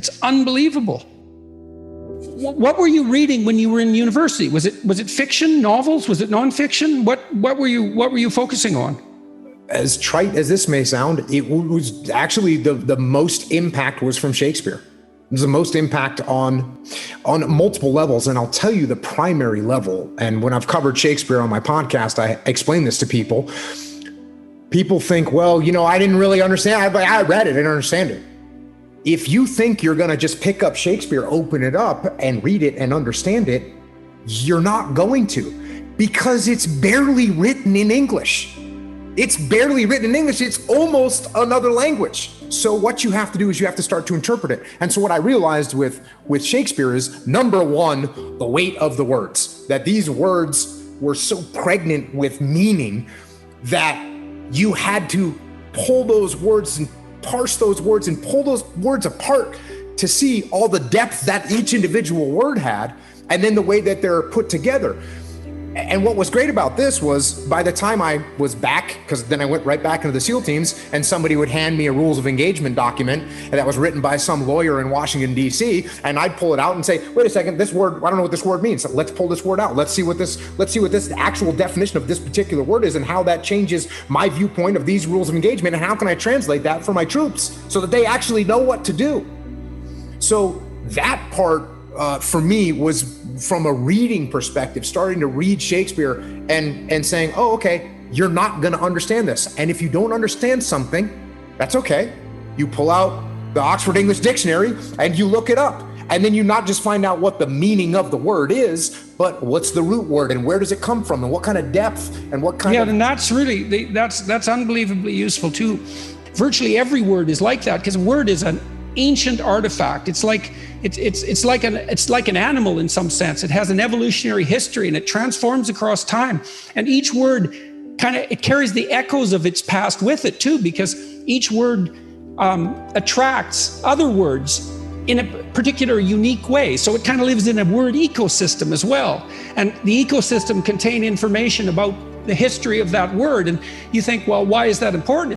It's unbelievable. What were you reading when you were in university? Was it fiction, novels? Was it nonfiction? What were you focusing on? As trite as this may sound, it was actually the most impact was from Shakespeare. It was the most impact on multiple levels. And I'll tell you the primary level. And when I've covered Shakespeare on my podcast, I explain this to people. People think, well, I didn't really understand. I read it, I didn't understand it. If you think you're going to just pick up Shakespeare, open it up and read it and understand it, you're not going to, because it's barely written in English. It's barely written in English. It's almost another language. So what you have to do is you have to start to interpret it. And so what I realized with Shakespeare is, number one, the weight of the words, that these words were so pregnant with meaning that you had to pull those words and parse those words and pull those words apart to see all the depth that each individual word had, and then the way that they're put together. And what was great about this was, by the time I was back, because then I went right back into the SEAL teams, and somebody would hand me a rules of engagement document that was written by some lawyer in Washington, D.C., and I'd pull it out and say, wait a second, this word, I don't know what this word means. So let's pull this word out. Let's see what this actual definition of this particular word is, and how that changes my viewpoint of these rules of engagement, and how can I translate that for my troops so that they actually know what to do. So that part for me was, from a reading perspective, starting to read Shakespeare and saying, oh, okay, you're not going to understand this. And if you don't understand something, that's okay. You pull out the Oxford English Dictionary and you look it up. And then you not just find out what the meaning of the word is, but what's the root word and where does it come from and what kind of depth and what kind of... Yeah, and that's really, that's unbelievably useful too. Virtually every word is like that, because a word is an ancient artifact. It's like an animal in some sense. It has an evolutionary history and it transforms across time. And each word it carries the echoes of its past with it too, because each word attracts other words in a particular unique way. So it kind of lives in a word ecosystem as well. And the ecosystem contains information about the history of that word. And you think, well, why is that important?